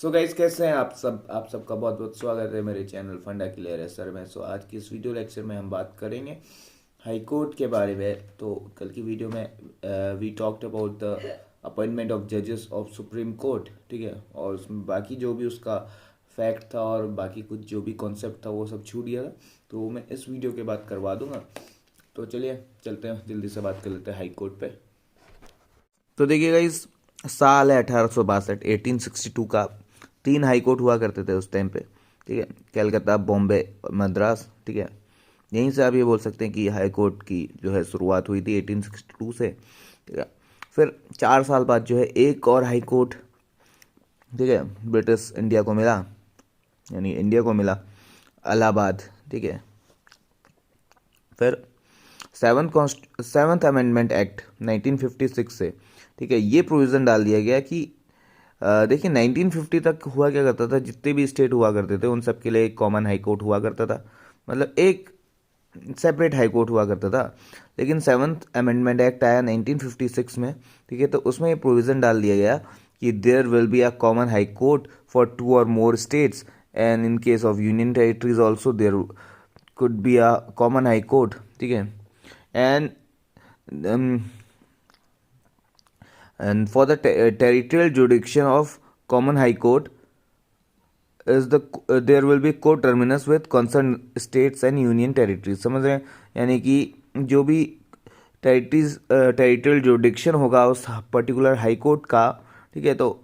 So guys, कैसे हैं आप सबका बहुत बहुत स्वागत है मेरे चैनल फंडा क्लियर सर में। आज की इस वीडियो लेक्चर में हम बात करेंगे हाई कोर्ट के बारे में। तो कल की वीडियो में we talked about the appointment of जजेस ऑफ सुप्रीम कोर्ट, ठीक है। और उसमें बाकी जो भी उसका फैक्ट था और बाकी कुछ जो भी कॉन्सेप्ट था वो सब छूट गया था, तो मैं इस वीडियो के बाद करवा दूंगा। तो चलिए चलते हैं, जल्दी से बात कर लेते हैं हाई कोर्ट पे। तो देखिएगा, इस साल है 1862, 1862 का। 3 हाई कोर्ट हुआ करते थे उस टाइम पे, ठीक है। कलकत्ता, बॉम्बे और मद्रास, ठीक है। यहीं से आप ये बोल सकते हैं कि हाई कोर्ट की जो है शुरुआत हुई थी 1862 से, ठीक है। फिर 4 साल बाद जो है एक और हाई कोर्ट, ठीक है, ब्रिटिश इंडिया को मिला, यानी इंडिया को मिला, इलाहाबाद, ठीक है। फिर सेवन्थ अमेंडमेंट एक्ट 1956 से, ठीक है, ये प्रोविज़न डाल दिया गया कि देखिए 1950 तक हुआ क्या करता था, जितने भी स्टेट हुआ करते थे उन सब के लिए एक कॉमन हाई कोर्ट हुआ करता था, मतलब एक सेपरेट हाई कोर्ट हुआ करता था। लेकिन सेवन्थ अमेंडमेंट एक्ट आया 1956 में, ठीक है। तो उसमें ये प्रोविज़न डाल दिया गया कि there will be a common high court for 2 or more states, and in case of union territories also there could be a common high court, ठीक है। And for the territorial jurisdiction of common high court is there will be co-terminus with concerned states and union territories। समझ रहे हैं, यानी कि जो भी territorial jurisdiction होगा उस पर्टिकुलर हाई कोर्ट का, ठीक है, तो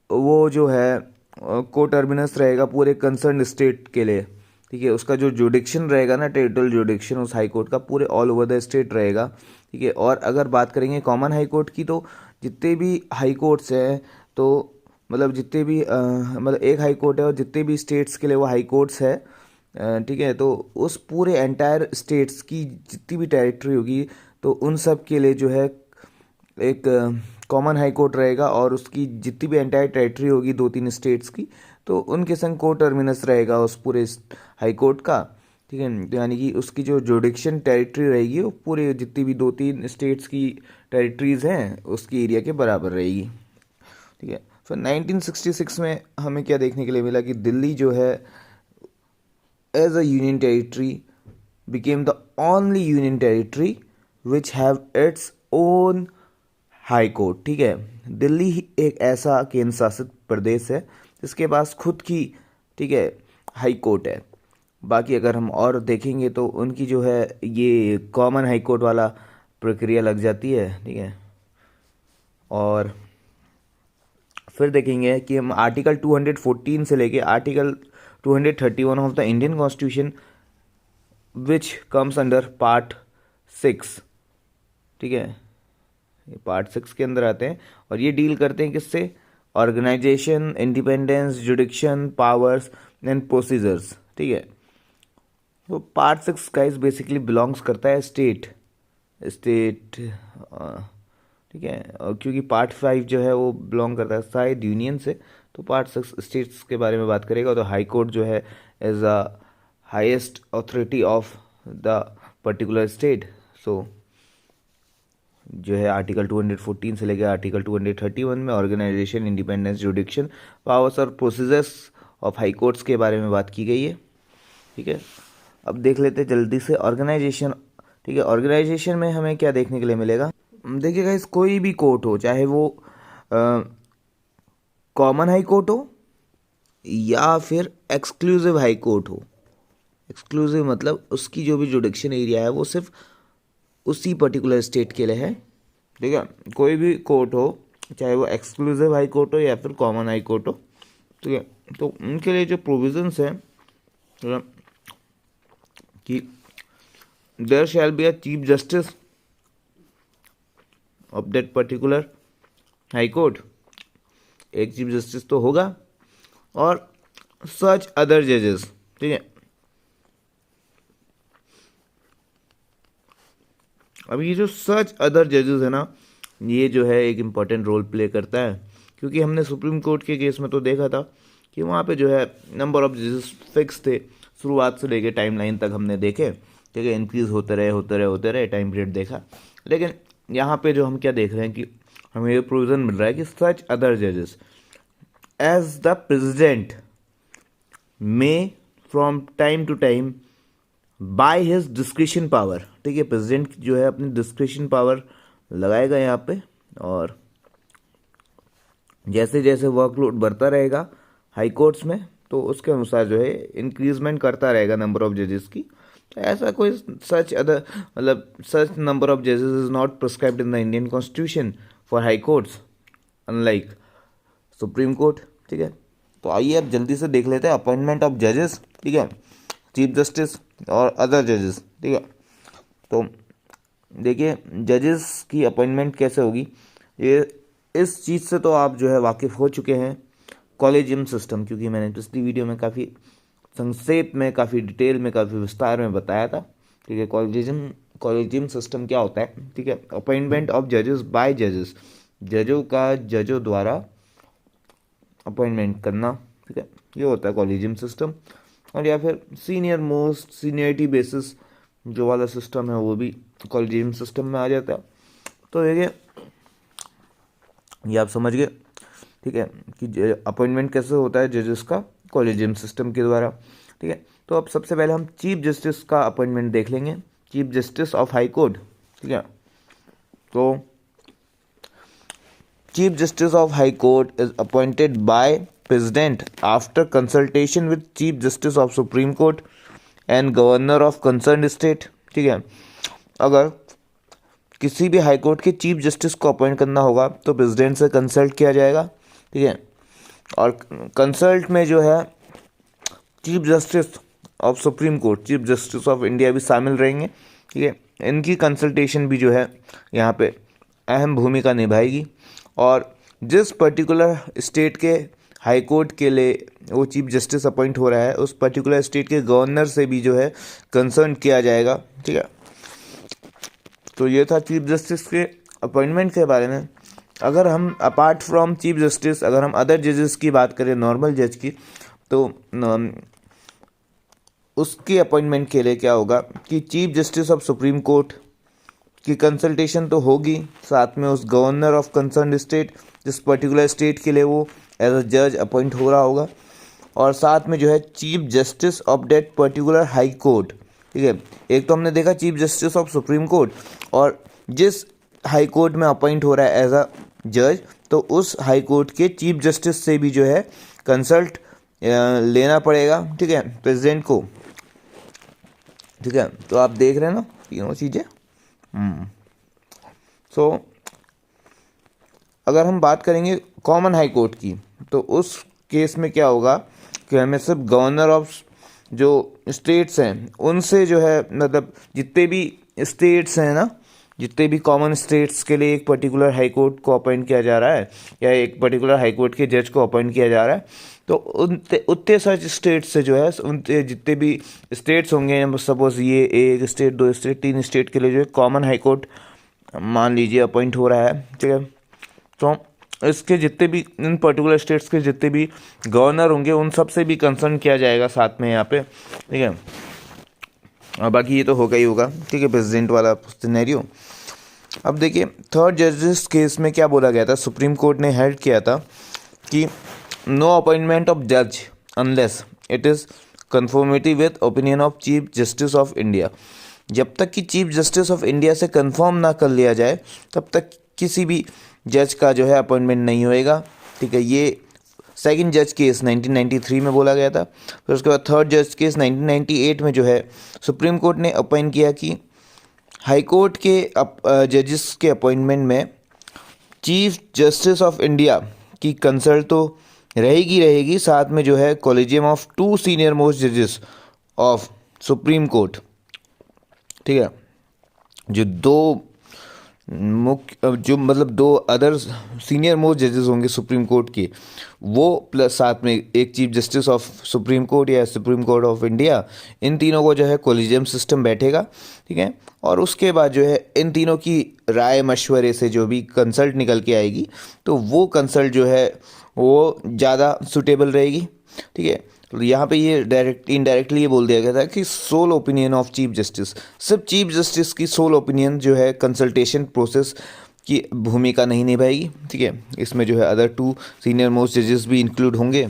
वो जो है को टर्मिनस रहेगा पूरे कंसर्न स्टेट के लिए, ठीक है। उसका जो जुडिक्शन रहेगा ना, टेरिटोरियल जुडिक्शन उस हाई कोर्ट का पूरे ऑल ओवर द स्टेट रहेगा, ठीक है। और अगर बात करेंगे कॉमन हाई कोर्ट की, तो जितने भी हाई कोर्ट्स हैं, तो मतलब जितने भी मतलब एक हाई कोर्ट है और जितने भी स्टेट्स के लिए वो हाई कोर्ट्स है, ठीक है, तो उस पूरे एंटायर स्टेट्स की जितनी भी टेरिटरी होगी तो उन सब के लिए जो है एक कॉमन हाई कोर्ट रहेगा, और उसकी जितनी भी एंटायर टेरिटरी होगी 2-3 स्टेट्स की, तो उनके संग को टर्मिनस रहेगा उस पूरे हाई कोर्ट का, ठीक है। तो यानी कि उसकी जो जुडिक्शन टेरिटरी रहेगी वो पूरे जितनी भी 2-3 स्टेट्स की टेरिटरीज हैं उसकी एरिया के बराबर रहेगी, ठीक है। फिर 1966 में हमें क्या देखने के लिए मिला कि दिल्ली जो है as a union territory became the only union territory which have its own high court, ठीक है। दिल्ली ही एक ऐसा केंद्र शासित प्रदेश है जिसके पास खुद की, ठीक है, हाई कोर्ट है। बाकी अगर हम और देखेंगे तो उनकी जो है ये कॉमन हाई कोर्ट वाला प्रक्रिया लग जाती है, ठीक है। और फिर देखेंगे कि हम आर्टिकल 214 से लेके article 231 of the Indian constitution which comes under part 6, ठीक है, ये पार्ट 6 के अंदर आते हैं और ये डील करते हैं किससे, organisation, independence, jurisdiction powers and procedures, ठीक है। तो पार्ट 6 गाइस बेसिकली बिलोंग्स करता है स्टेट, ठीक है। और क्योंकि पार्ट 5 जो है वो बिलोंग करता है शायद यूनियन से, तो पार्ट 6 स्टेट्स के बारे में बात करेगा। तो हाई कोर्ट जो है as a highest authority of the particular state. So जो है आर्टिकल 214 से लेकर आर्टिकल 231 में ऑर्गेनाइजेशन, इंडिपेंडेंस, जुडिक्शन पावर्स और प्रोसीजर्स ऑफ हाई कोर्ट्स के बारे में बात की गई है, ठीक है। अब देख लेते हैं जल्दी से ऑर्गेनाइजेशन, ठीक है। ऑर्गेनाइजेशन में हमें क्या देखने के लिए मिलेगा, देखिएगा, इस कोई भी कोर्ट हो, चाहे वो कॉमन हाई कोर्ट हो या फिर एक्सक्लूसिव हाई कोर्ट हो। एक्सक्लूसिव मतलब उसकी जो भी जुडिक्शन एरिया है वो सिर्फ उसी पर्टिकुलर स्टेट के लिए है, ठीक है। कोई भी कोर्ट हो, चाहे वो एक्सक्लूसिव हाई कोर्ट हो या फिर कॉमन हाई कोर्ट हो, ठीक है, तो उनके लिए जो प्रोविजंस है कि there shall be a chief justice of that particular high court, एक चीफ जस्टिस तो होगा, और सच अदर जजेस, ठीक है। अब ये जो सच अदर जजेस है ना, ये जो है एक इम्पॉर्टेंट रोल प्ले करता है, क्योंकि हमने सुप्रीम कोर्ट के केस में तो देखा था कि वहाँ पे जो है नंबर ऑफ जजेस फिक्स थे, शुरुआत से लेके टाइम लाइन तक हमने देखे, ठीक है। इंक्रीज होते रहे टाइम पीरियड देखा। लेकिन यहाँ पे जो हम क्या देख रहे हैं कि हमें ये प्रोविज़न मिल रहा है कि सच अदर जजेस, as the president may from time to time by his discretion power, ठीक है, प्रेसिडेंट जो है अपनी डिस्क्रिशन पावर लगाएगा यहाँ पे, और जैसे जैसे वर्कलोड बढ़ता रहेगा हाई कोर्ट्स में तो उसके अनुसार जो है इंक्रीजमेंट करता रहेगा नंबर ऑफ जजेस की। तो ऐसा कोई सच अदर मतलब सच नंबर ऑफ जजेस is not prescribed in the Indian constitution for high courts unlike supreme court, ठीक है। तो आइए अब जल्दी से देख लेते हैं अपॉइंटमेंट ऑफ जजेस, ठीक है, चीफ जस्टिस और अदर जजेस, ठीक है। तो देखिए जजेस की अपॉइंटमेंट कैसे होगी, ये इस चीज़ से तो आप जो है वाकिफ़ हो चुके हैं कॉलेजियम सिस्टम, क्योंकि मैंने पिछली वीडियो में काफ़ी संक्षेप में, काफ़ी डिटेल में, काफ़ी विस्तार में बताया था, ठीक है। कॉलेजियम सिस्टम क्या होता है, ठीक है, अपॉइंटमेंट ऑफ जजेस बाय जजेस, जजों का जजों द्वारा अपॉइंटमेंट करना, ठीक है, ये होता है कॉलेजियम सिस्टम। और या फिर सीनियर मोस्ट सीनियरिटी बेसिस जो वाला सिस्टम है वो भी कॉलेजियम सिस्टम में आ जाता है। तो देखिए ये आप समझ गए, ठीक है, कि अपॉइंटमेंट कैसे होता है जजेस का कॉलेजियम सिस्टम के द्वारा, ठीक है। तो अब सबसे पहले हम चीफ जस्टिस का अपॉइंटमेंट देख लेंगे, chief justice of high court, ठीक है। तो chief justice of high court is appointed by president after consultation with chief justice of supreme court and governor of concern state, ठीक है। अगर किसी भी हाई कोर्ट के चीफ जस्टिस को अपॉइंट करना होगा तो प्रेसिडेंट से कंसल्ट किया जाएगा, ठीक है। और कंसल्ट में जो है chief justice of supreme court, chief justice of India भी शामिल रहेंगे, ठीक है। इनकी कंसल्टेशन भी जो है यहाँ पे अहम भूमिका निभाएगी। और जिस पर्टिकुलर स्टेट के हाई कोर्ट के लिए वो चीफ जस्टिस अपॉइंट हो रहा है उस पर्टिकुलर स्टेट के गवर्नर से भी जो है कंसर्न किया जाएगा, ठीक है। तो ये था चीफ जस्टिस के अपॉइंटमेंट के बारे में। अगर हम अपार्ट फ्रॉम चीफ जस्टिस अगर हम अदर जजेस की बात करें, नॉर्मल जज की, तो उसकी अपॉइंटमेंट के लिए क्या होगा कि chief justice of supreme court की कंसल्टेशन तो होगी, साथ में उस गवर्नर ऑफ कंसर्न स्टेट जिस पर्टिकुलर स्टेट के लिए वो एज अ जज अपॉइंट हो रहा होगा, और साथ में जो है chief justice of that particular high court, ठीक है। एक तो हमने देखा chief justice of supreme court, और जिस हाई कोर्ट में अपॉइंट हो रहा है एज अ जज तो उस हाई कोर्ट के चीफ जस्टिस से भी जो है कंसल्ट लेना पड़ेगा, ठीक है, प्रेसिडेंट को, ठीक है। तो आप देख रहे हैं ना तीनों चीज़ें। सो अगर हम बात करेंगे कॉमन हाई कोर्ट की तो उस केस में क्या होगा कि हमें सिर्फ गवर्नर ऑफ जो स्टेट्स हैं उनसे जो है मतलब जितने भी स्टेट्स हैं ना, जितने भी कॉमन स्टेट्स के लिए एक पर्टिकुलर हाई कोर्ट को अपॉइंट किया जा रहा है या एक पर्टिकुलर हाई कोर्ट के जज को अपॉइंट किया जा रहा है, तो उतने सच स्टेट से जो है उनके जितने भी स्टेट्स होंगे, सपोज ये एक स्टेट, दो स्टेट, तीन स्टेट के लिए जो है कॉमन हाई कोर्ट मान लीजिए अपॉइंट हो रहा है, ठीक है। तो इसके जितने भी इन पर्टिकुलर स्टेट्स के जितने भी गवर्नर होंगे उन सब से भी कंसर्न किया जाएगा साथ में यहाँ पे, ठीक है। और बाकी ये तो होगा ही होगा, ठीक है, प्रेसिडेंट वाला सिनेरियो। अब देखिए थर्ड जजेस केस में क्या बोला गया था, सुप्रीम कोर्ट ने हेल्ड किया था कि नो अपॉइंटमेंट ऑफ जज unless it is confirmative with opinion of chief justice of India. जब तक कि चीफ जस्टिस ऑफ इंडिया से कंफर्म ना कर लिया जाए तब तक किसी भी जज का जो है अपॉइंटमेंट नहीं होएगा, ठीक है। ये सेकंड जज केस 1993 में बोला गया था। फिर उसके बाद थर्ड जज केस 1998 में जो है सुप्रीम कोर्ट ने अपॉइंट किया कि हाई कोर्ट के जजेस के अपॉइंटमेंट में चीफ जस्टिस ऑफ इंडिया की कंसल्ट तो रहेगी, साथ में जो है कॉलेजियम ऑफ 2 सीनियर मोस्ट जजेस ऑफ सुप्रीम कोर्ट, ठीक है, जो दो अदर सीनियर मोस्ट जजेस होंगे सुप्रीम कोर्ट के, वो प्लस साथ में एक chief justice of supreme court या सुप्रीम कोर्ट ऑफ इंडिया, इन तीनों को जो है कॉलेजियम सिस्टम बैठेगा, ठीक है। और उसके बाद जो है इन तीनों की राय मशवरे से जो भी कंसल्ट निकल के आएगी तो वो कंसल्ट जो है वो ज़्यादा सूटेबल रहेगी, ठीक है। तो यहाँ पे ये इनडायरेक्टली ये बोल दिया गया था कि sole opinion of chief justice, सिर्फ चीफ जस्टिस की सोल ओपिनियन जो है कंसल्टेशन प्रोसेस की भूमिका नहीं निभाएगी। ठीक है, इसमें जो है अदर 2 सीनियर मोस्ट जजेस भी इंक्लूड होंगे।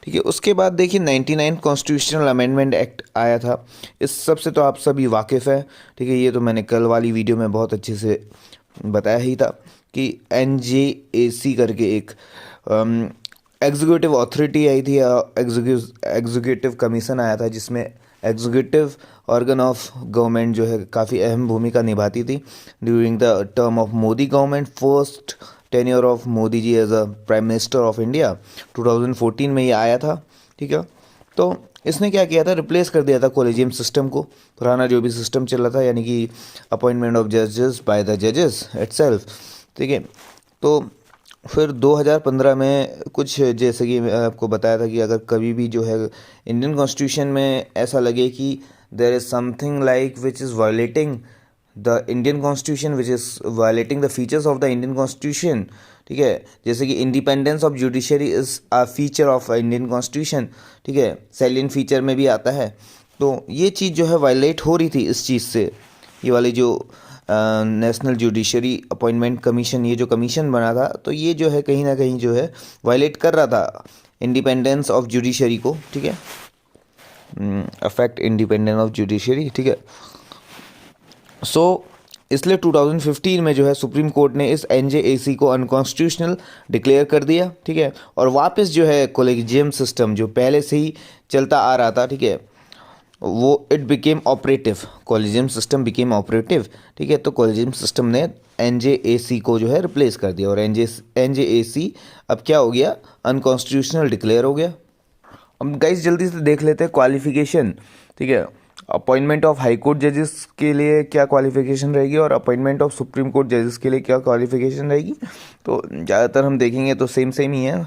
ठीक है, उसके बाद देखिए 99 कॉन्स्टिट्यूशनल अमेंडमेंट एक्ट आया था। इस सब से तो आप सभी वाकिफ़ है। ठीक है, ये तो मैंने कल वाली वीडियो में बहुत अच्छे से बताया ही था कि NJAC करके एक एग्जीक्यूटिव अथॉरिटी आई थी, एग्जीक्यूटिव कमीशन आया था, जिसमें एग्जीक्यूटिव ऑर्गन ऑफ गवर्नमेंट जो है काफ़ी अहम भूमिका निभाती थी during the term of Modi government, first tenure of Modi ji as a prime minister of India. 2014 में ये आया था। ठीक है, तो इसने क्या किया था, रिप्लेस कर दिया था कॉलेजियम सिस्टम को, पुराना जो भी सिस्टम चल रहा था, यानी कि अपॉइंटमेंट ऑफ जजेस बाय द जजेस इटसेल्फ। ठीक है, तो फिर 2015 में कुछ, जैसे कि मैं आपको बताया था कि अगर कभी भी जो है इंडियन कॉन्स्टिट्यूशन में ऐसा लगे कि there is something like which is violating the Indian constitution, which is violating the features of the Indian constitution. ठीक है, जैसे कि independence of judiciary is a feature of Indian constitution. ठीक है, सैलिएंट फीचर में भी आता है। तो ये चीज़ जो है वायलेट हो रही थी इस चीज़ से। ये वाली जो नेशनल जुडिशरी अपॉइंटमेंट कमीशन, ये जो कमीशन बना था, तो ये जो है कहीं ना कहीं जो है वायलेट कर रहा था इंडिपेंडेंस ऑफ जुडिशरी को। ठीक है, अफेक्ट इंडिपेंडेंस ऑफ जुडिशरी। ठीक है, सो इसलिए 2015 में जो है सुप्रीम कोर्ट ने इस NJAC को अनकॉन्स्टिट्यूशनल डिक्लेयर कर दिया। ठीक है, और वापस जो है कॉलेजियम सिस्टम जो पहले से ही चलता आ रहा था, ठीक है, वो it became operative, collegium system became operative. ठीक है, तो कॉलेजियम सिस्टम ने NJAC को जो है रिप्लेस कर दिया और NJAC अब क्या हो गया, अनकॉन्स्टिट्यूशनल डिक्लेयर हो गया। अब गाइस जल्दी से देख लेते हैं क्वालिफिकेशन। ठीक है, अपॉइंटमेंट ऑफ हाई कोर्ट जजेस के लिए क्या क्वालिफिकेशन रहेगी और अपॉइंटमेंट ऑफ सुप्रीम कोर्ट जजेस के लिए क्या क्वालिफिकेशन रहेगी। तो ज़्यादातर हम देखेंगे तो सेम सेम ही है।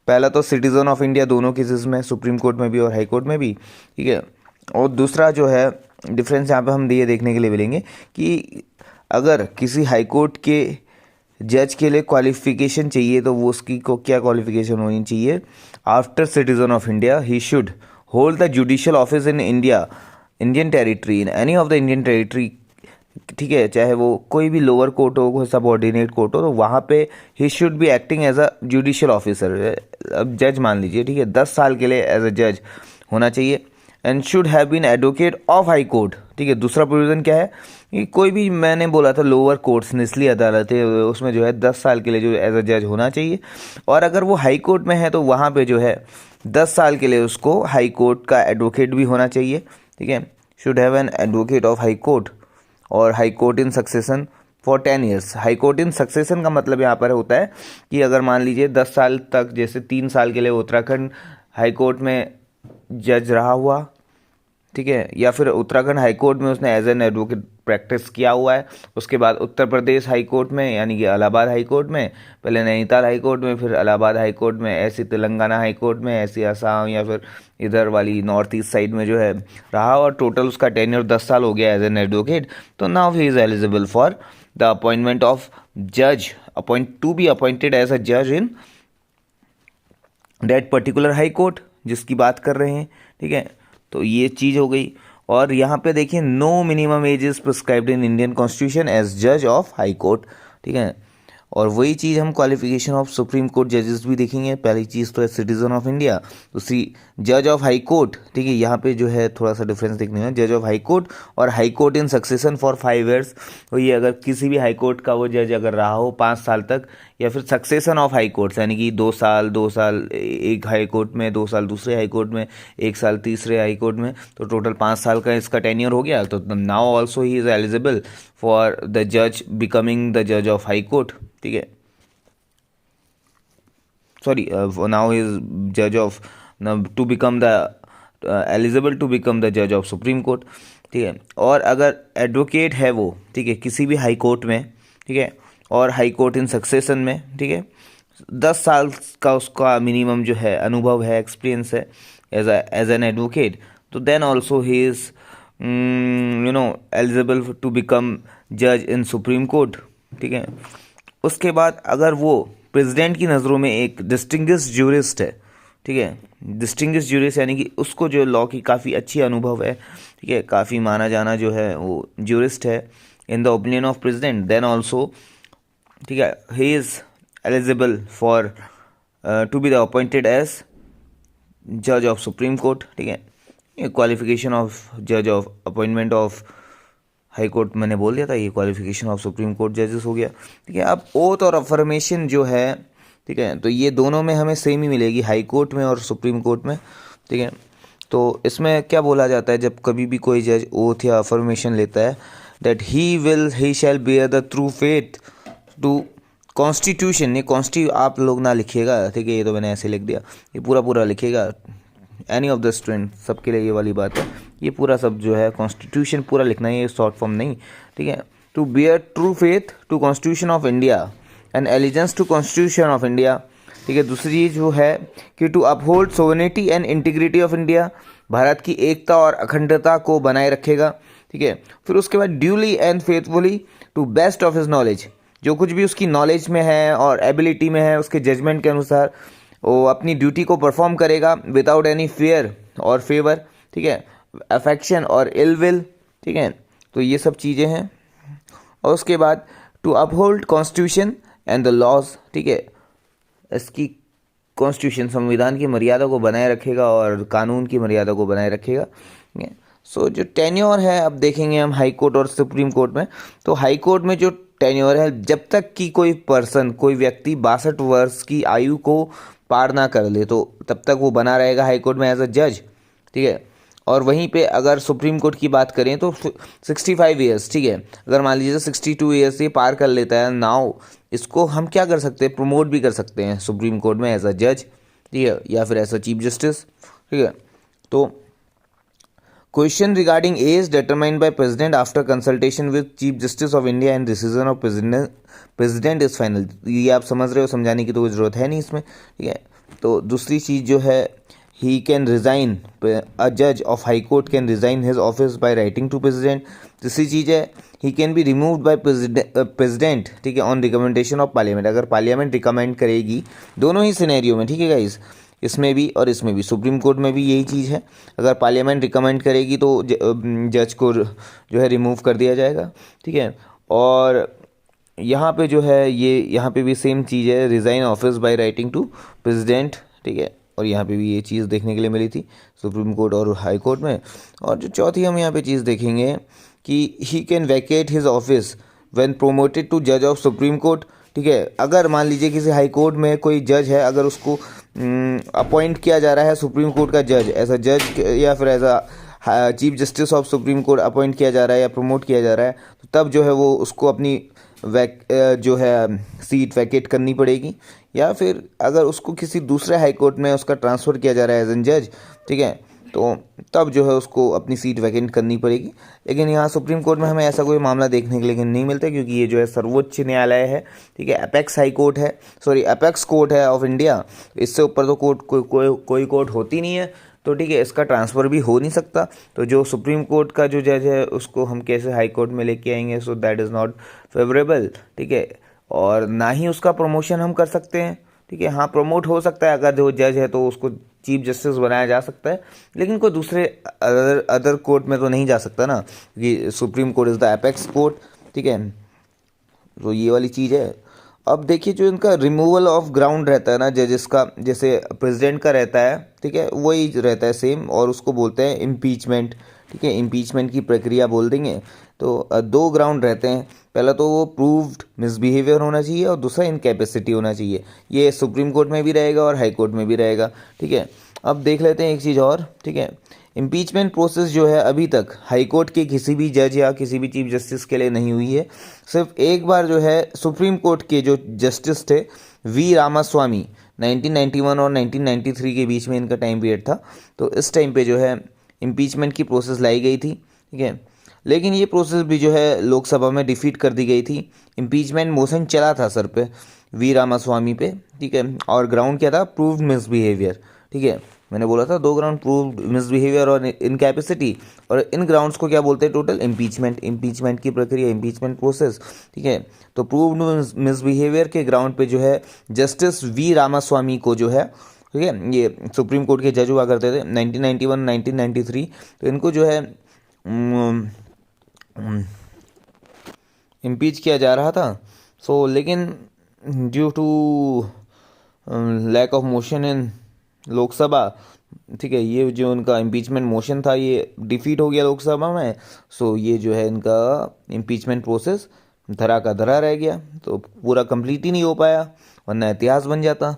पहला तो सिटीज़न ऑफ इंडिया दोनों केसेस में, सुप्रीम कोर्ट में भी और हाई कोर्ट में भी। ठीक है, और दूसरा जो है डिफरेंस यहाँ पे हम ये देखने के लिए मिलेंगे कि अगर किसी हाई कोर्ट के जज के लिए क्वालिफिकेशन चाहिए तो वो उसकी को क्या क्वालिफिकेशन होनी चाहिए, after citizen of India he should hold the judicial office in India, Indian territory, in any of the Indian territory. ठीक है, चाहे वो कोई भी लोअर कोर्ट हो, कोई सबऑर्डिनेट कोर्ट हो, तो वहाँ पे he should be acting as a judicial officer. अब जज मान लीजिए, ठीक है, 10 साल के लिए एज अ जज होना चाहिए and should have been advocate of high court. ठीक है, दूसरा प्रोविजन क्या है कि कोई भी, मैंने बोला था लोअर कोर्ट्स, निचली अदालतें, उसमें जो है 10 साल के लिए जो एज अ जज होना चाहिए। और अगर वो हाई कोर्ट में है तो वहाँ पे जो है 10 साल के लिए उसको हाई कोर्ट का एडवोकेट भी होना चाहिए। ठीक है, should have an advocate of high court और high court in succession for 10 years. High court in succession का मतलब यहाँ पर होता है कि अगर मान लीजिए 10 साल तक, जैसे 3 साल के लिए उत्तराखंड हाई कोर्ट में जज रहा हुआ, ठीक है, या फिर उत्तराखंड हाई कोर्ट में उसने एज एन एडवोकेट प्रैक्टिस किया हुआ है, उसके बाद उत्तर प्रदेश हाई कोर्ट में यानी कि इलाहाबाद हाई कोर्ट में, पहले नैनीताल हाई कोर्ट में, फिर इलाहाबाद हाई कोर्ट में, ऐसी तेलंगाना हाई कोर्ट में, ऐसी असम या फिर इधर वाली नॉर्थ ईस्ट साइड में जो है रहा, और टोटल उसका टेन्योर 10 साल हो गया एज एन एडवोकेट, तो now he is eligible for the appointment of जज, to be appointed as a जज in that particular high court जिसकी बात कर रहे हैं। ठीक है, तो ये चीज़ हो गई। और यहाँ पे देखिए no minimum age is prescribed in Indian constitution as जज ऑफ हाई कोर्ट। ठीक है, और वही चीज़ हम क्वालिफिकेशन ऑफ सुप्रीम कोर्ट जजेस भी देखेंगे। पहली चीज़ तो है सिटीजन ऑफ इंडिया, दूसरी जज ऑफ हाई कोर्ट। ठीक है, यहाँ पे जो है थोड़ा सा डिफरेंस देखने में, जज ऑफ हाई कोर्ट और high court in succession for 5 years. तो ये अगर किसी भी हाई कोर्ट का वो जज अगर रहा हो 5 साल तक, या फिर सक्सेशन ऑफ हाई कोर्ट्स यानी कि 2 साल एक हाई कोर्ट में, 2 साल दूसरे हाई कोर्ट में, 1 साल तीसरे हाई कोर्ट में, तो टोटल 5 साल का इसका टेन्योर हो गया। तो now also he is eligible for the जज बिकमिंग द जज ऑफ हाई कोर्ट। ठीक है, sorry, now he is judge of, now to become the eligible to become the judge of supreme court। ठीक है, और अगर एडवोकेट है वो, ठीक है, किसी भी हाई कोर्ट में, ठीक है, और हाई कोर्ट इन सक्सेशन में, ठीक है, 10 साल का उसका मिनिमम जो है अनुभव है, एक्सपीरियंस है एज एन एडवोकेट, तो then also he is eligible to become जज इन सुप्रीम कोर्ट। ठीक है, उसके बाद अगर वो प्रेसिडेंट की नज़रों में एक डिस्टिंग्विश्ड ज्यूरिस्ट है, ठीक है, डिस्टिंग्विश्ड ज्यूरिस्ट यानी कि उसको जो लॉ की काफ़ी अच्छी अनुभव है, ठीक है, काफ़ी माना जाना जो है वो ज्यूरिस्ट है in the opinion of president, then also ठीक है, he is eligible for to be the appointed as जज ऑफ सुप्रीम कोर्ट। ठीक है, ये क्वालिफिकेशन ऑफ जज of appointment of high court मैंने बोल दिया था, ये क्वालिफिकेशन ऑफ सुप्रीम कोर्ट जजेस हो गया। ठीक है, अब ओथ और अफर्मेशन जो है, ठीक है, तो ये दोनों में हमें सेम ही मिलेगी, हाई कोर्ट में और सुप्रीम कोर्ट में। ठीक है, तो इसमें क्या बोला जाता है जब कभी भी कोई जज ओथ या अफर्मेशन लेता है, that he shall bear the true faith to constitution. ये आप लोग ना लिखिएगा, ठीक है, ये तो मैंने ऐसे लिख दिया, ये पूरा पूरा लिखिएगा, एनी ऑफ द स्टूडेंट, सबके लिए ये वाली बात है, ये पूरा सब जो है कॉन्स्टिट्यूशन पूरा लिखना है, ये शॉर्ट फॉर्म नहीं। ठीक है, to bear true faith to constitution of India and allegiance to constitution of India. ठीक है, दूसरी चीज़ जो है कि to uphold sovereignty and integrity of India, Bharat की एकता और अखंडता को बनाए रखेगा। ठीक है, फिर उसके बाद duly and faithfully to best of his knowledge, जो कुछ भी उसकी नॉलेज में है और एबिलिटी में है, उसके जजमेंट के अनुसार वो अपनी ड्यूटी को परफॉर्म करेगा विदाउट एनी फियर और फेवर। ठीक है, अफेक्शन और इल विल। ठीक है, तो ये सब चीज़ें हैं। और उसके बाद to uphold constitution and the laws. ठीक है, इसकी कॉन्स्टिट्यूशन संविधान की मर्यादा को बनाए रखेगा और कानून की मर्यादा को बनाए रखेगा। ठीक है, सो जो टेन्योर है अब देखेंगे हम हाई कोर्ट और सुप्रीम कोर्ट में। तो हाई कोर्ट में जो टेन्योर है, जब तक कि कोई व्यक्ति 62 वर्ष की आयु को पार ना कर ले, तो तब तक वो बना रहेगा हाई कोर्ट में एज अ जज। ठीक है, और वहीं पे अगर सुप्रीम कोर्ट की बात करें तो 65 ईयर्स। ठीक है, अगर मान लीजिए 62 ईयर्स ये पार कर लेता है, नाउ इसको हम क्या कर सकते हैं, प्रमोट भी कर सकते हैं सुप्रीम कोर्ट में एज अ जज। ठीक है, या फिर एज अ चीफ जस्टिस। ठीक है, तो question regarding age determined by president after consultation with chief justice of India and decision of president is final. ये आप समझ रहे हो, समझाने की तो कोई ज़रूरत है नहीं इसमें। ठीक है, तो दूसरी चीज़ जो है, ही कैन रिज़ाइन, अ जज of high court can resign his office by writing to president. तीसरी चीज़ है, he can be removed by president. ठीक है, ऑन रिकमेंडेशन ऑफ पार्लियामेंट, अगर पार्लियामेंट रिकमेंड करेगी, दोनों ही सिनेरियो में। ठीक है गाइस, इसमें भी और इसमें भी, सुप्रीम कोर्ट में भी यही चीज़ है, अगर पार्लियामेंट रिकमेंड करेगी तो जज को जो है रिमूव कर दिया जाएगा। ठीक है, और यहाँ पे जो है ये, यहाँ पे भी सेम चीज़ है, resign office by writing to president. ठीक है, और यहाँ पे भी ये चीज़ देखने के लिए मिली थी सुप्रीम कोर्ट और हाई कोर्ट में। और जो चौथी हम यहाँ पे चीज़ देखेंगे कि he can vacate his office when promoted to जज ऑफ सुप्रीम कोर्ट। ठीक है, अगर मान लीजिए किसी हाई कोर्ट में कोई जज है, अगर उसको अपॉइंट किया जा रहा है सुप्रीम कोर्ट का जज, एज अ जज या फिर as a chief justice of supreme court appoint किया जा रहा है या प्रमोट किया जा रहा है, तो तब जो है वो उसको अपनी जो है सीट वैकेट करनी पड़ेगी, या फिर अगर उसको किसी दूसरे हाई कोर्ट में उसका ट्रांसफ़र किया जा रहा है एज एन जज, ठीक है, तो तब जो है उसको अपनी सीट वैकेंट करनी पड़ेगी। लेकिन यहाँ सुप्रीम कोर्ट में हमें ऐसा कोई मामला देखने के लिए नहीं मिलता, क्योंकि ये जो है सर्वोच्च न्यायालय है। ठीक है, अपेक्स हाई कोर्ट है, सॉरी अपेक्स कोर्ट है ऑफ इंडिया, इससे ऊपर तो कोई कोर्ट होती नहीं है। तो ठीक है, इसका ट्रांसफ़र भी हो नहीं सकता। तो जो सुप्रीम कोर्ट का जो जज है उसको हम कैसे हाई कोर्ट में लेके आएंगे, so that is not favourable. ठीक है, और ना ही उसका प्रमोशन हम कर सकते हैं। ठीक है, हाँ प्रमोट हो सकता है, अगर जो जज है तो उसको चीफ जस्टिस बनाया जा सकता है, लेकिन कोई दूसरे अदर कोर्ट में तो नहीं जा सकता ना, क्योंकि supreme court is the apex court. ठीक है, तो ये वाली चीज़ है। अब देखिए, जो इनका रिमूवल ऑफ ग्राउंड रहता है ना जजेस का, जैसे प्रेसिडेंट का रहता है, ठीक है, वही रहता है सेम, और उसको बोलते हैं इम्पीचमेंट। ठीक है, इम्पीचमेंट की प्रक्रिया बोल देंगे। तो दो ग्राउंड रहते हैं, पहला तो वो प्रूव्ड मिसबिहेवियर होना चाहिए और दूसरा इनकैपेसिटी होना चाहिए। ये सुप्रीम कोर्ट में भी रहेगा और हाई कोर्ट में भी रहेगा। ठीक है, अब देख लेते हैं एक चीज़ और। ठीक है, इम्पीचमेंट प्रोसेस जो है अभी तक हाई कोर्ट के किसी भी जज या किसी भी चीफ जस्टिस के लिए नहीं हुई है। सिर्फ एक बार जो है सुप्रीम कोर्ट के जो जस्टिस थे वी रामास्वामी, 1991 और 1993 के बीच में इनका टाइम पीरियड था, तो इस टाइम पे जो है इम्पीचमेंट की प्रोसेस लाई गई थी। ठीक है, लेकिन ये प्रोसेस भी जो है लोकसभा में डिफीट कर दी गई थी। इम्पीचमेंट मोशन चला था सर पे, वी रामास्वामी पे। ठीक है, और ग्राउंड क्या था, प्रूव्ड मिसबिहेवियर। ठीक है, मैंने बोला था दो ग्राउंड, प्रूव्ड मिसबिहेवियर और इनकैपेसिटी, और इन ग्राउंड्स को क्या बोलते हैं टोटल, इम्पीचमेंट की प्रक्रिया, इम्पीचमेंट प्रोसेस। ठीक है, तो प्रूव्ड मिसबिहेवियर के ग्राउंड पे जो है जस्टिस वी रामास्वामी को जो है, ठीक है, ये सुप्रीम कोर्ट के जज हुआ करते थे 1991 1993, तो इनको जो है इम्पीच किया जा रहा था। सो लेकिन due to lack of motion in Lok Sabha, ठीक है, ये जो उनका इम्पीचमेंट मोशन था ये डिफीट हो गया लोकसभा में। सो ये जो है इनका इम्पीचमेंट प्रोसेस धरा का धरा रह गया, तो पूरा कंप्लीट ही नहीं हो पाया, वरना इतिहास बन जाता।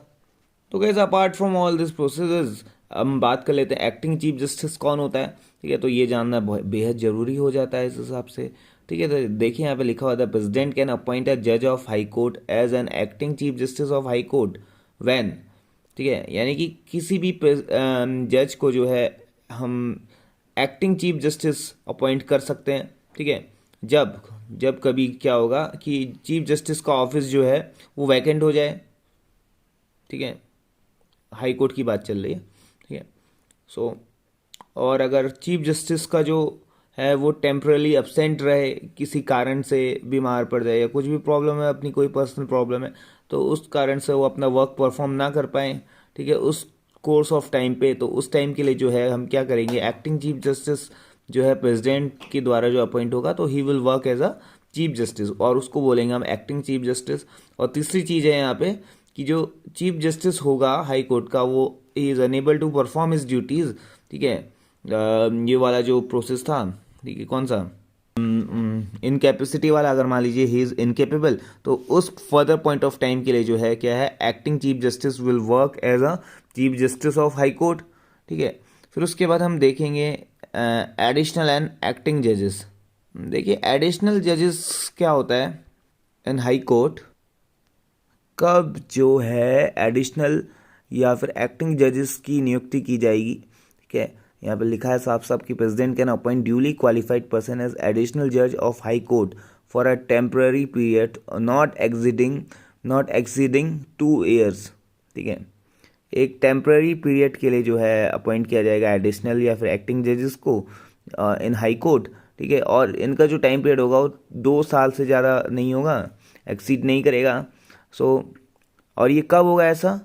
तो guys apart from all this processes हम बात कर लेते हैं एक्टिंग चीफ जस्टिस कौन होता है, ठीक है। तो ये जानना बेहद ज़रूरी हो जाता है इस हिसाब से, ठीक है। तो देखिए यहाँ पे लिखा हुआ था प्रेसिडेंट कैन अपॉइंट अ जज of high court as an acting chief justice of high court when, ठीक है, यानी कि किसी भी जज को जो है हम एक्टिंग चीफ जस्टिस अपॉइंट कर सकते हैं, ठीक है। जब जब कभी क्या होगा कि चीफ जस्टिस का ऑफिस जो है वो वैकेंट हो जाए, ठीक है, हाई कोर्ट की बात चल रही है, ठीक है। सो और अगर चीफ जस्टिस का जो है वो टेम्परली एब्सेंट रहे, किसी कारण से बीमार पड़ जाए या कुछ भी प्रॉब्लम है, अपनी कोई पर्सनल प्रॉब्लम है, तो उस कारण से वो अपना वर्क परफॉर्म ना कर पाए, ठीक है, उस कोर्स ऑफ टाइम पे, तो उस टाइम के लिए जो है हम क्या करेंगे, एक्टिंग चीफ जस्टिस जो है प्रेसिडेंट के द्वारा जो अपॉइंट होगा तो he will work as a chief justice, और उसको बोलेंगे हम एक्टिंग चीफ जस्टिस। और तीसरी चीज़ है यहाँ पे कि जो चीफ जस्टिस होगा हाई कोर्ट का वो is unable to perform his duties, ठीक है। ये वाला जो प्रोसेस था, ठीक है, कौन सा इनकैपेसिटी वाला, अगर मान लीजिए ही इज इनकेपेबल, तो उस फर्दर पॉइंट ऑफ टाइम के लिए जो है क्या है, acting chief justice will work as a chief justice of high court, ठीक है। फिर उसके बाद हम देखेंगे एडिशनल एंड एक्टिंग जजेस। देखिए एडिशनल जजेस क्या होता है इन हाई कोर्ट, कब जो है एडिशनल या फिर एक्टिंग जजेस की नियुक्ति की जाएगी, ठीक है। यहाँ पे लिखा है साफ साफ कि president can appoint duly qualified person as additional जज of high court for a temporary period not exceeding 2 years, ठीक है। एक टेम्पररी पीरियड के लिए जो है अपॉइंट किया जाएगा एडिशनल या फिर एक्टिंग जजेस को इन हाई कोर्ट, ठीक है। और इनका जो टाइम पीरियड होगा वो 2 साल से ज़्यादा नहीं होगा, एक्सीड नहीं करेगा। सो और ये कब होगा ऐसा,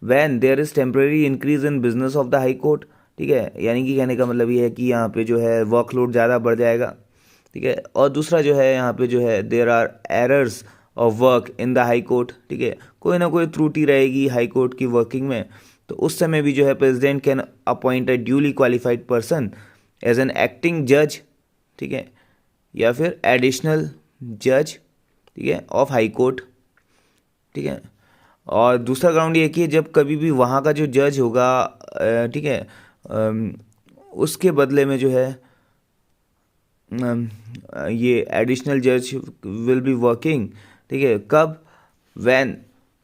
when there is temporary increase in business of the high court, ठीक है। यानी कि कहने का मतलब ये है कि यहाँ पे जो है वर्कलोड ज़्यादा बढ़ जाएगा, ठीक है। और दूसरा जो है यहाँ पे जो है there are arrears of work in the high court, ठीक है, कोई ना कोई त्रुटि रहेगी हाई कोर्ट की वर्किंग में, तो उस समय भी जो है president can appoint a duly qualified person as an acting जज, ठीक है, या फिर एडिशनल जज, ठीक है, ऑफ हाई कोर्ट, ठीक है। और दूसरा ग्राउंड ये कि जब कभी भी वहाँ का जो जज होगा, ठीक है, उसके बदले में जो है ये एडिशनल जज विल बी वर्किंग, ठीक है, कब, व्हेन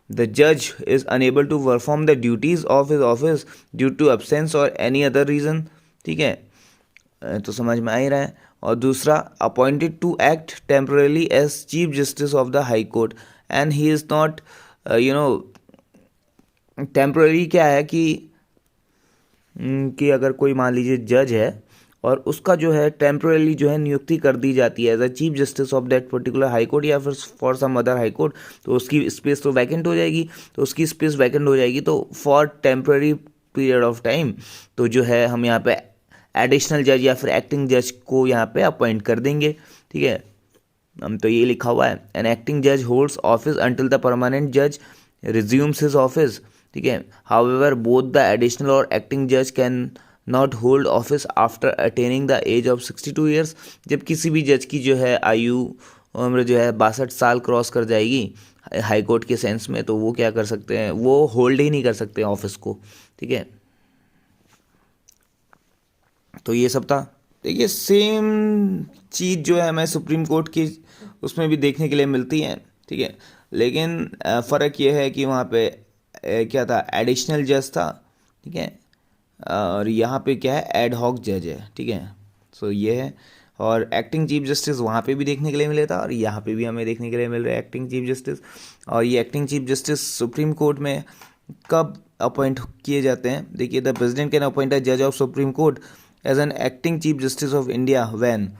द जज is unable to perform the duties of his office due to absence or any other reason, ठीक है। तो समझ में आ ही रहा है। और दूसरा appointed to act temporarily as chief justice of the high court and he is not temporary क्या है कि अगर कोई मान लीजिए जज है और उसका जो है टेम्परली जो है नियुक्ति कर दी जाती है as a chief justice of that particular high court या फिर for some other high court, तो उसकी स्पेस तो वैकेंट हो जाएगी, तो उसकी स्पेस वैकेंट हो जाएगी, तो for temporary period of time तो जो है हम यहाँ पे एडिशनल जज या फिर एक्टिंग जज को यहाँ पे अपॉइंट कर देंगे, ठीक है। हम तो ये लिखा हुआ है एन एक्टिंग जज holds office until the permanent जज रिज्यूम्स हिज ऑफिस, ठीक है। हाउएवर बोथ द एडिशनल और एक्टिंग जज can not hold office after attaining the age of 62 years। जब किसी भी जज की जो है आयु उम्र जो है 62 साल क्रॉस कर जाएगी हाई कोर्ट के सेंस में, तो वो क्या कर सकते हैं, वो होल्ड ही नहीं कर सकते ऑफिस को, ठीक है। तो ये सब था। देखिए सेम चीज़ जो है हमें सुप्रीम कोर्ट की उसमें भी देखने के लिए मिलती है, ठीक है। लेकिन फ़र्क ये है कि वहाँ पे क्या था, एडिशनल जज था, ठीक है, और यहाँ पे क्या है, एड हॉक जज है, ठीक है। सो ये है। और एक्टिंग चीफ जस्टिस वहाँ पे भी देखने के लिए मिले था और यहाँ पे भी हमें देखने के लिए मिल रहा है एक्टिंग चीफ जस्टिस। और ये acting chief justice supreme court में कब अपॉइंट किए जाते हैं, देखिए the president can appoint a जज of supreme court as an acting chief justice of India when,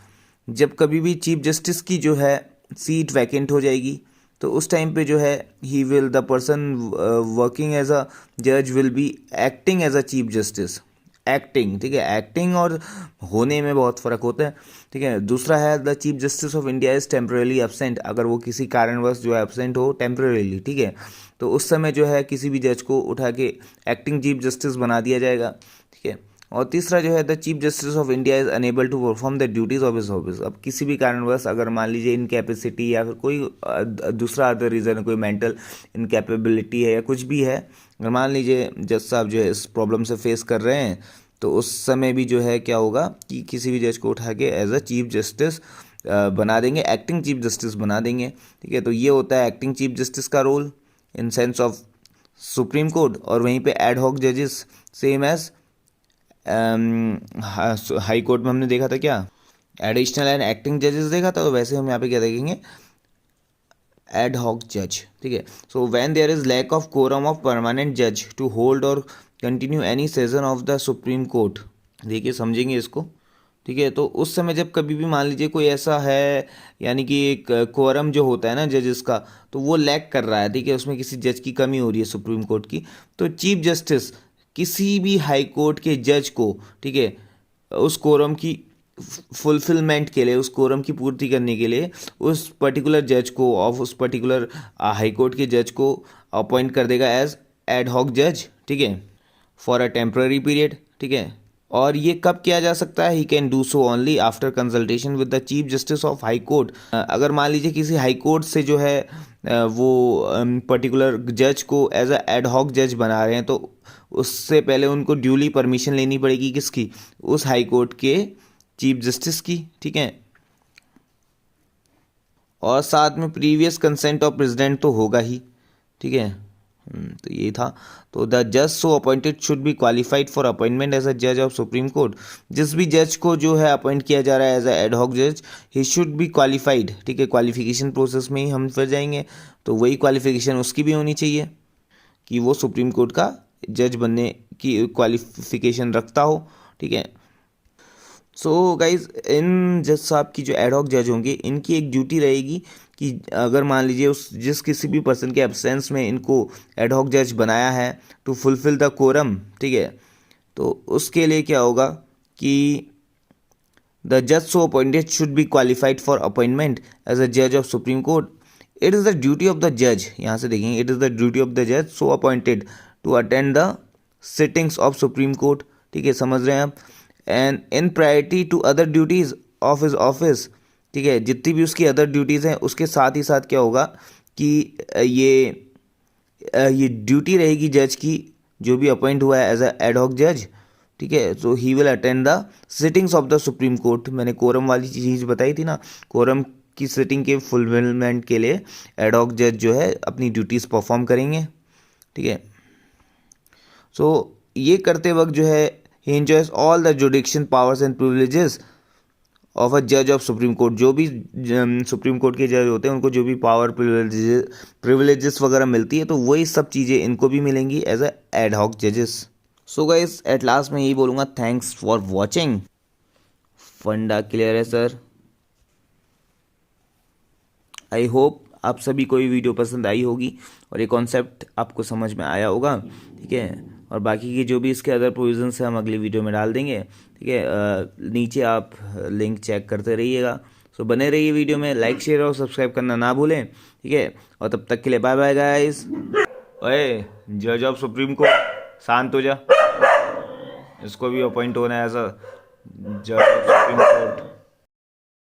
जब कभी भी चीफ जस्टिस की जो है सीट वैकेंट हो जाएगी, तो उस टाइम पे जो है he will the person working as a जज will be acting as a chief justice acting, ठीक है, एक्टिंग और होने में बहुत फ़र्क होता है, ठीक है। दूसरा है the chief justice of India is temporary absent, अगर वो किसी कारणवश जो है एब्सेंट हो टेम्पररीली, ठीक है, तो उस समय जो है किसी भी जज को उठा के एक्टिंग चीफ जस्टिस बना दिया जाएगा, ठीक है। और तीसरा जो है the chief justice of India is unable to perform the duties of his office, अब किसी भी कारणवश अगर मान लीजिए इनकैपेसिटी या फिर कोई दूसरा अदर रीज़न, कोई मेंटल इनकैपेबिलिटी है या कुछ भी है, अगर मान लीजिए जज साहब जो है इस प्रॉब्लम से फेस कर रहे हैं, तो उस समय भी जो है क्या होगा कि किसी भी जज को उठा के एज अ चीफ जस्टिस बना देंगे, एक्टिंग चीफ जस्टिस बना देंगे, ठीक है। तो ये होता है एक्टिंग चीफ जस्टिस का role in sense of supreme court. और वहीं पे एड हॉक जजेस सेम एज हाई कोर्ट में हमने देखा था क्या, एडिशनल एंड एक्टिंग जजेस देखा था, तो वैसे हम यहाँ पे क्या देखेंगे, एड हॉक जज, ठीक है। So when there is lack of quorum of permanent जज to hold or continue any session of the supreme court, देखिए समझेंगे इसको, ठीक है। तो उस समय जब कभी भी मान लीजिए कोई ऐसा है, यानी कि एक कोरम जो होता है ना जजेस का, तो वो लैक कर रहा है, ठीक है, उसमें किसी जज की कमी हो रही है सुप्रीम कोर्ट की, तो चीफ जस्टिस किसी भी हाई कोर्ट के जज को, ठीक है, उस कोरम की फुलफिलमेंट के लिए, उस कोरम की पूर्ति करने के लिए उस पर्टिकुलर जज को, ऑफ उस पर्टिकुलर हाई कोर्ट के जज को अपॉइंट कर देगा एज एड हॉक जज, ठीक है, फॉर अ टेम्पररी पीरियड, ठीक है। और ये कब किया जा सकता है, he can do so only after consultation with the chief justice of high court, अगर मान लीजिए किसी हाई कोर्ट से जो है वो पर्टिकुलर जज को एज अ एड हॉक जज बना रहे हैं, तो उससे पहले उनको ड्यूली परमिशन लेनी पड़ेगी, किसकी, उस हाई कोर्ट के चीफ जस्टिस की, ठीक है। और साथ में प्रीवियस कंसेंट ऑफ प्रेसिडेंट तो होगा ही, ठीक है। तो ये था, तो द जज सो appointed should be qualified for appointment as a जज ऑफ सुप्रीम कोर्ट, जिस भी जज को जो है अपॉइंट किया जा रहा है एज अ एड हॉक जज, ही शुड बी क्वालिफाइड, ठीक है, क्वालिफिकेशन प्रोसेस में ही हम फिर जाएंगे, तो वही क्वालिफिकेशन उसकी भी होनी चाहिए कि वो सुप्रीम कोर्ट का जज बनने की क्वालिफिकेशन रखता हो, ठीक है। सो गाइज, इन जज साहब की जो एडहॉक जज होंगे, इनकी एक ड्यूटी रहेगी कि अगर मान लीजिए उस जिस किसी भी पर्सन के एब्सेंस में इनको एडहॉक जज बनाया है टू फुलफिल द कोरम, ठीक है, तो उसके लिए क्या होगा कि द जज सो appointed should be qualified for appointment as a जज of supreme court, it is the duty of the जज, यहाँ से देखेंगे, it is the duty of the जज सो appointed to attend the sittings of supreme court, ठीक है, समझ रहे हैं आप, and in priority to other duties of his office, ठीक है, जितनी भी उसकी अदर ड्यूटीज़ हैं उसके साथ ही साथ क्या होगा कि ये ड्यूटी रहेगी जज की, जो भी अपॉइंट हुआ है एज अ एड हॉक जज, ठीक है, so he will attend the sittings of the supreme court, मैंने कोरम वाली चीज़ बताई थी ना, कोरम की सिटिंग के फुलफिलमेंट के लिए एड हॉक जज जो है अपनी ड्यूटीज़ परफॉर्म करेंगे, ठीक है। सो ये करते वक्त जो है he enjoys all the jurisdiction powers and privileges of a judge of supreme court, जो भी सुप्रीम कोर्ट के जज होते हैं उनको जो भी पावर प्रिविलेजेस वगैरह मिलती है, तो वही सब चीज़ें इनको भी मिलेंगी एज अ एड हॉक जजेस। सो गाइस, एट लास्ट मैं यही बोलूँगा, थैंक्स फॉर वॉचिंग। फंडा क्लियर है सर? आई होप आप सभी को ये वीडियो पसंद आई होगी और ये कॉन्सेप्ट आपको समझ में आया होगा, ठीक है। और बाकी की जो भी इसके अदर प्रोविजंस है हम अगली वीडियो में डाल देंगे, ठीक है। नीचे आप लिंक चेक करते रहिएगा। सो बने रहिए वीडियो में, लाइक शेयर और सब्सक्राइब करना ना भूलें, ठीक है। और तब तक के लिए बाय बाय गाइस। ओए जज ऑफ सुप्रीम कोर्ट, शांत हो जा, इसको भी अपॉइंट होना है एज अ जज ऑफ सुप्रीम कोर्ट।